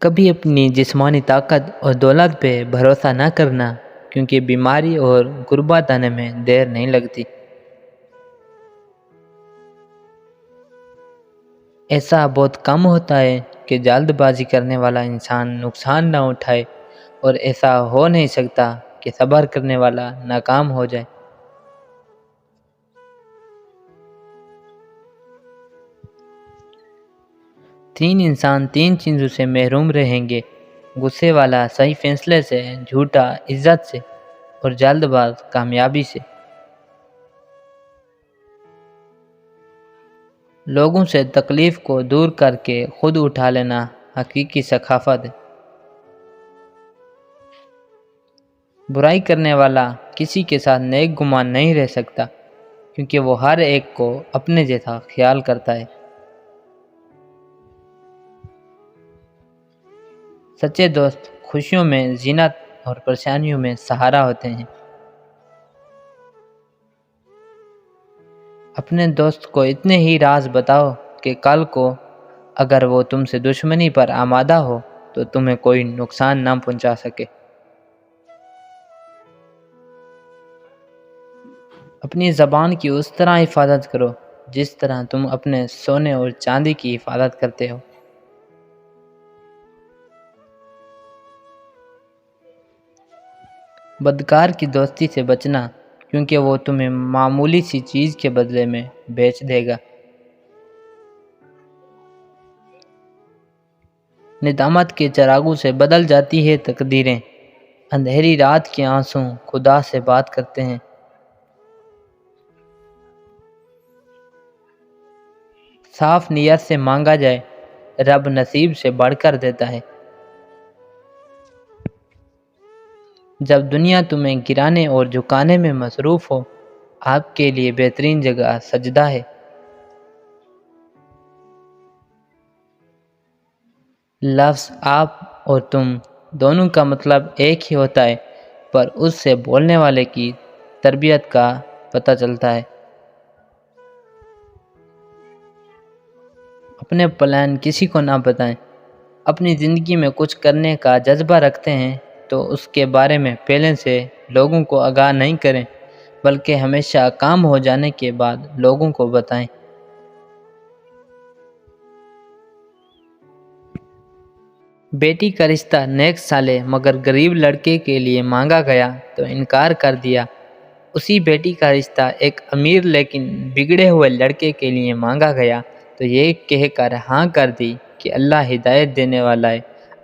کبھی اپنی جسمانی طاقت اور دولت پہ بھروسہ نہ کرنا، کیونکہ بیماری اور غربت آنے میں دیر نہیں لگتی۔ ایسا بہت کم ہوتا ہے کہ جلد بازی کرنے والا انسان نقصان نہ اٹھائے، اور ایسا ہو نہیں سکتا کہ صبر کرنے والا ناکام ہو جائے۔ تین انسان تین چیزوں سے محروم رہیں گے: غصے والا صحیح فیصلے سے، جھوٹا عزت سے، اور جلد باز کامیابی سے۔ لوگوں سے تکلیف کو دور کر کے خود اٹھا لینا حقیقی ثقافت ہے۔ برائی کرنے والا کسی کے ساتھ نیک گمان نہیں رہ سکتا، کیونکہ وہ ہر ایک کو اپنے جیسا خیال کرتا ہے۔ سچے دوست خوشیوں میں زینت اور پریشانیوں میں سہارا ہوتے ہیں۔ اپنے دوست کو اتنے ہی راز بتاؤ کہ کل کو اگر وہ تم سے دشمنی پر آمادہ ہو تو تمہیں کوئی نقصان نہ پہنچا سکے۔ اپنی زبان کی اس طرح حفاظت کرو جس طرح تم اپنے سونے اور چاندی کی حفاظت کرتے ہو۔ بدکار کی دوستی سے بچنا، کیونکہ وہ تمہیں معمولی سی چیز کے بدلے میں بیچ دے گا۔ ندامت کے چراغوں سے بدل جاتی ہے تقدیریں، اندھیری رات کے آنسو خدا سے بات کرتے ہیں۔ صاف نیت سے مانگا جائے، رب نصیب سے بڑھ کر دیتا ہے۔ جب دنیا تمہیں گرانے اور جھکانے میں مصروف ہو، آپ کے لیے بہترین جگہ سجدہ ہے۔ لفظ آپ اور تم دونوں کا مطلب ایک ہی ہوتا ہے، پر اس سے بولنے والے کی تربیت کا پتہ چلتا ہے۔ اپنے پلان کسی کو نہ بتائیں۔ اپنی زندگی میں کچھ کرنے کا جذبہ رکھتے ہیں تو اس کے بارے میں پہلے سے لوگوں کو آگاہ نہیں کریں، بلکہ ہمیشہ کام ہو جانے کے بعد لوگوں کو بتائیں۔ بیٹی کا رشتہ نیک سالے مگر غریب لڑکے کے لیے مانگا گیا تو انکار کر دیا۔ اسی بیٹی کا رشتہ ایک امیر لیکن بگڑے ہوئے لڑکے کے لیے مانگا گیا تو یہ کہہ کر ہاں کر دی کہ اللہ ہدایت دینے والا ہے۔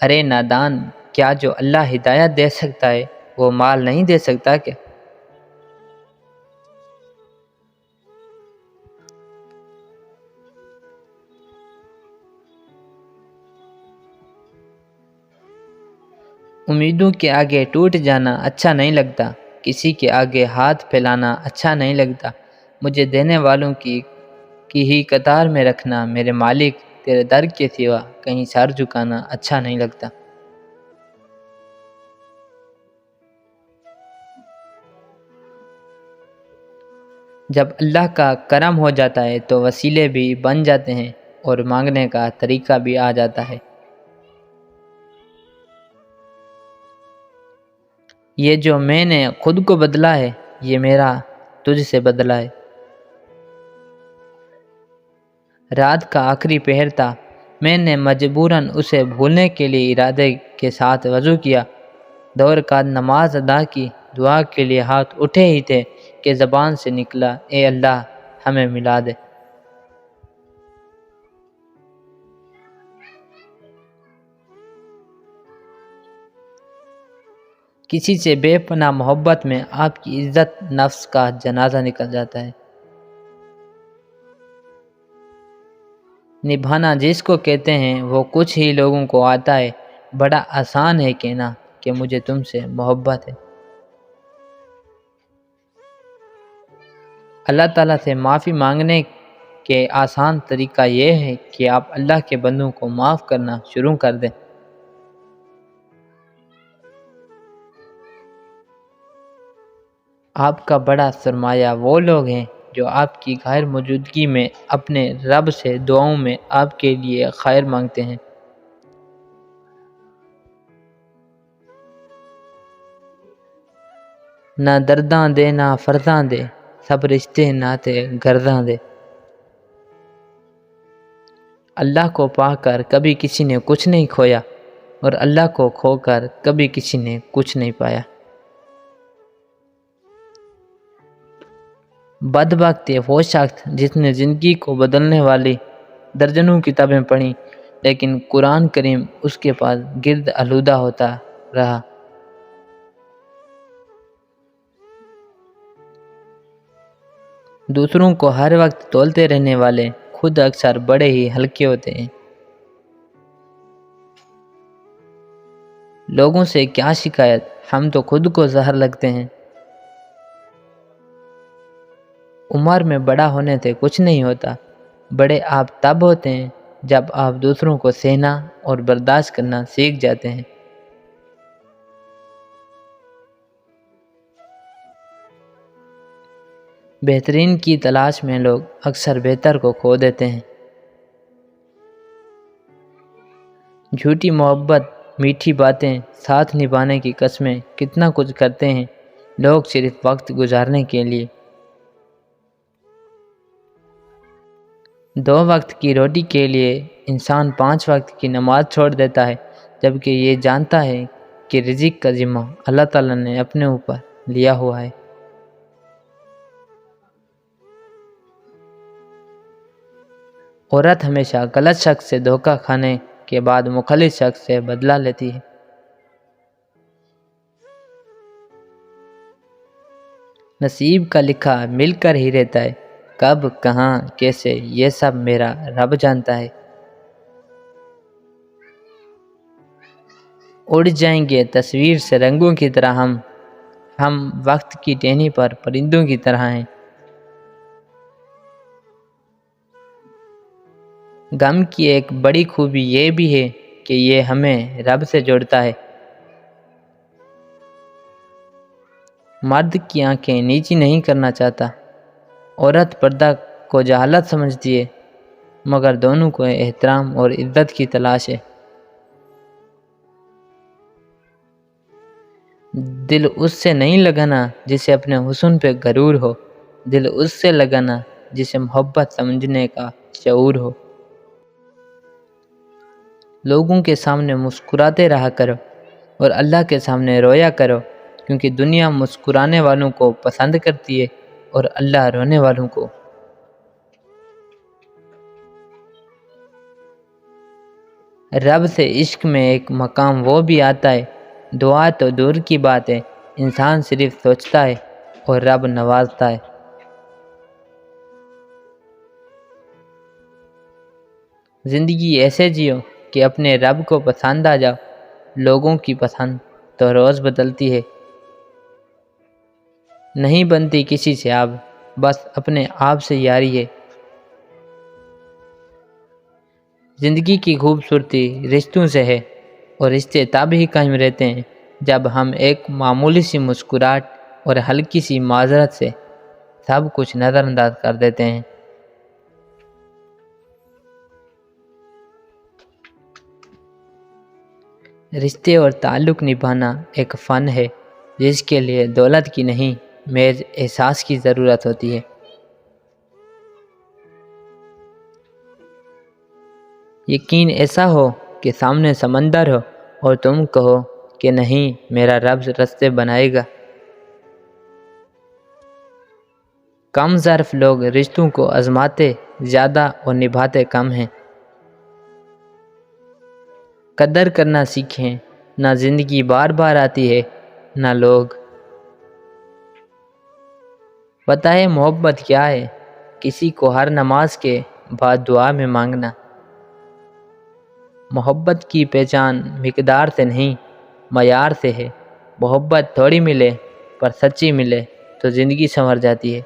ارے نادان، کیا جو اللہ ہدایت دے سکتا ہے وہ مال نہیں دے سکتا کیا؟ امیدوں کے آگے ٹوٹ جانا اچھا نہیں لگتا، کسی کے آگے ہاتھ پھیلانا اچھا نہیں لگتا۔ مجھے دینے والوں کی ہی قطار میں رکھنا، میرے مالک تیرے در کے سوا کہیں سر جھکانا اچھا نہیں لگتا۔ جب اللہ کا کرم ہو جاتا ہے تو وسیلے بھی بن جاتے ہیں اور مانگنے کا طریقہ بھی آ جاتا ہے۔ یہ جو میں نے خود کو بدلا ہے، یہ میرا تجھ سے بدلا ہے۔ رات کا آخری پہر تھا، میں نے مجبوراً اسے بھولنے کے لیے ارادے کے ساتھ وضو کیا، 2 رکعت نماز ادا کی، دعا کے لیے ہاتھ اٹھے ہی تھے کہ زبان سے نکلا، اے اللہ ہمیں ملا دے۔ کسی سے بے پناہ محبت میں آپ کی عزت نفس کا جنازہ نکل جاتا ہے۔ نبھانا جس کو کہتے ہیں وہ کچھ ہی لوگوں کو آتا ہے، بڑا آسان ہے کہنا کہ مجھے تم سے محبت ہے۔ اللہ تعالیٰ سے معافی مانگنے کے آسان طریقہ یہ ہے کہ آپ اللہ کے بندوں کو معاف کرنا شروع کر دیں۔ آپ کا بڑا سرمایہ وہ لوگ ہیں جو آپ کی غیر موجودگی میں اپنے رب سے دعاؤں میں آپ کے لیے خیر مانگتے ہیں۔ نہ درداں دے نہ فرزاں دے، سب رشتے ناتے گرداں دے۔ اللہ کو پا کر کبھی کسی نے کچھ نہیں کھویا، اور اللہ کو کھو کر کبھی کسی نے کچھ نہیں پایا۔ بدبخت ہے وہ شخص جس نے زندگی کو بدلنے والی درجنوں کتابیں پڑھیں، لیکن قرآن کریم اس کے پاس گرد آلودہ ہوتا رہا۔ دوسروں کو ہر وقت تولتے رہنے والے خود اکثر بڑے ہی ہلکے ہوتے ہیں۔ لوگوں سے کیا شکایت، ہم تو خود کو زہر لگتے ہیں۔ عمر میں بڑا ہونے سے کچھ نہیں ہوتا، بڑے آپ تب ہوتے ہیں جب آپ دوسروں کو سہنا اور برداشت کرنا سیکھ جاتے ہیں۔ بہترین کی تلاش میں لوگ اکثر بہتر کو کھو دیتے ہیں۔ جھوٹی محبت، میٹھی باتیں، ساتھ نبھانے کی قسمیں کتنا کچھ کرتے ہیں لوگ صرف وقت گزارنے کے لیے۔ 2 وقت کی روٹی کے لیے انسان 5 وقت کی نماز چھوڑ دیتا ہے، جبکہ یہ جانتا ہے کہ رزق کا ذمہ اللہ تعالیٰ نے اپنے اوپر لیا ہوا ہے۔ عورت ہمیشہ غلط شخص سے دھوکہ کھانے کے بعد مخلص شخص سے بدلہ لیتی ہے۔ نصیب کا لکھا مل کر ہی رہتا ہے، کب کہاں کیسے یہ سب میرا رب جانتا ہے۔ اڑ جائیں گے تصویر سے رنگوں کی طرح ہم وقت کی ٹہنی پر پرندوں کی طرح ہیں۔ غم کی ایک بڑی خوبی یہ بھی ہے کہ یہ ہمیں رب سے جوڑتا ہے۔ مرد کی آنکھیں نیچی نہیں کرنا چاہتا، عورت پردہ کو جہالت سمجھتی ہے، مگر دونوں کو احترام اور عزت کی تلاش ہے۔ دل اس سے نہیں لگانا جسے اپنے حسن پہ غرور ہو، دل اس سے لگانا جسے محبت سمجھنے کا شعور ہو۔ لوگوں کے سامنے مسکراتے رہا کرو اور اللہ کے سامنے رویا کرو، کیونکہ دنیا مسکرانے والوں کو پسند کرتی ہے اور اللہ رونے والوں کو۔ رب سے عشق میں ایک مقام وہ بھی آتا ہے، دعا تو دور کی بات ہے، انسان صرف سوچتا ہے اور رب نوازتا ہے۔ زندگی ایسے جیو کہ اپنے رب کو پسند آ جاؤ، لوگوں کی پسند تو روز بدلتی ہے۔ نہیں بنتی کسی سے اب، بس اپنے آپ سے یاری ہے۔ زندگی کی خوبصورتی رشتوں سے ہے، اور رشتے تب ہی قائم رہتے ہیں جب ہم ایک معمولی سی مسکراہٹ اور ہلکی سی معذرت سے سب کچھ نظر انداز کر دیتے ہیں۔ رشتے اور تعلق نبھانا ایک فن ہے جس کے لیے دولت کی نہیں، محض احساس کی ضرورت ہوتی ہے۔ یقین ایسا ہو کہ سامنے سمندر ہو اور تم کہو کہ نہیں، میرا رب رستے بنائے گا۔ کم ظرف لوگ رشتوں کو آزماتے زیادہ اور نبھاتے کم ہیں۔ قدر کرنا سیکھیں، نہ زندگی بار بار آتی ہے نہ لوگ۔ پتہ ہے محبت کیا ہے؟ کسی کو ہر نماز کے بعد دعا میں مانگنا۔ محبت کی پہچان مقدار سے نہیں، معیار سے ہے۔ محبت تھوڑی ملے پر سچی ملے تو زندگی سنور جاتی ہے۔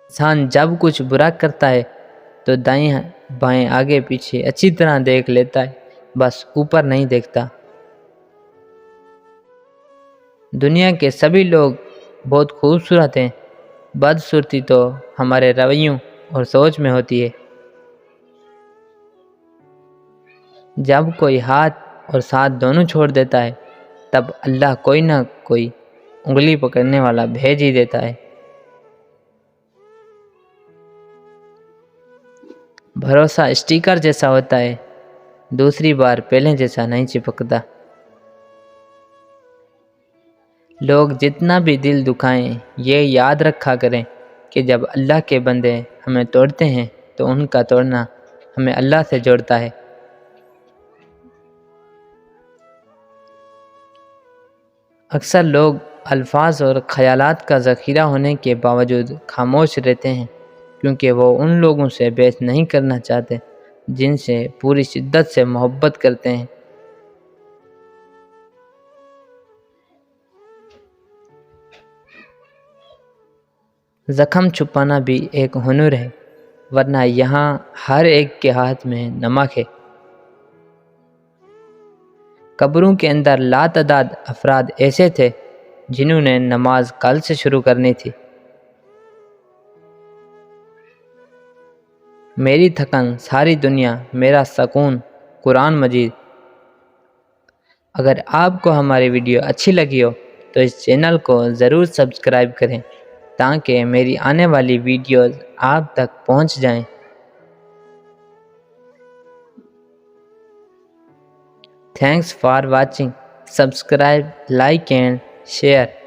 انسان جب کچھ برا کرتا ہے تو دائیں بائیں آگے پیچھے اچھی طرح دیکھ لیتا ہے، بس اوپر نہیں دیکھتا۔ دنیا کے سبھی لوگ بہت خوبصورت ہیں، بدصورتی تو ہمارے رویوں اور سوچ میں ہوتی ہے۔ جب کوئی ہاتھ اور ساتھ دونوں چھوڑ دیتا ہے تب اللہ کوئی نہ کوئی انگلی پکڑنے والا بھیج ہی دیتا ہے۔ بھروسہ اسٹیکر جیسا ہوتا ہے، دوسری بار پہلے جیسا نہیں چپکتا۔ لوگ جتنا بھی دل دکھائیں، یہ یاد رکھا کریں کہ جب اللہ کے بندے ہمیں توڑتے ہیں تو ان کا توڑنا ہمیں اللہ سے جوڑتا ہے۔ اکثر لوگ الفاظ اور خیالات کا ذخیرہ ہونے کے باوجود خاموش رہتے ہیں، کیونکہ وہ ان لوگوں سے بحث نہیں کرنا چاہتے جن سے پوری شدت سے محبت کرتے ہیں۔ زخم چھپانا بھی ایک ہنر ہے، ورنہ یہاں ہر ایک کے ہاتھ میں نمک ہے۔ قبروں کے اندر لاتعداد افراد ایسے تھے جنہوں نے نماز کل سے شروع کرنی تھی۔ میری تھکن ساری دنیا، میرا سکون قرآن مجید۔ اگر آپ کو ہماری ویڈیو اچھی لگی ہو تو اس چینل کو ضرور سبسکرائب کریں تاکہ میری آنے والی ویڈیوز آپ تک پہنچ جائیں۔ Thanks for watching. Subscribe, like and share.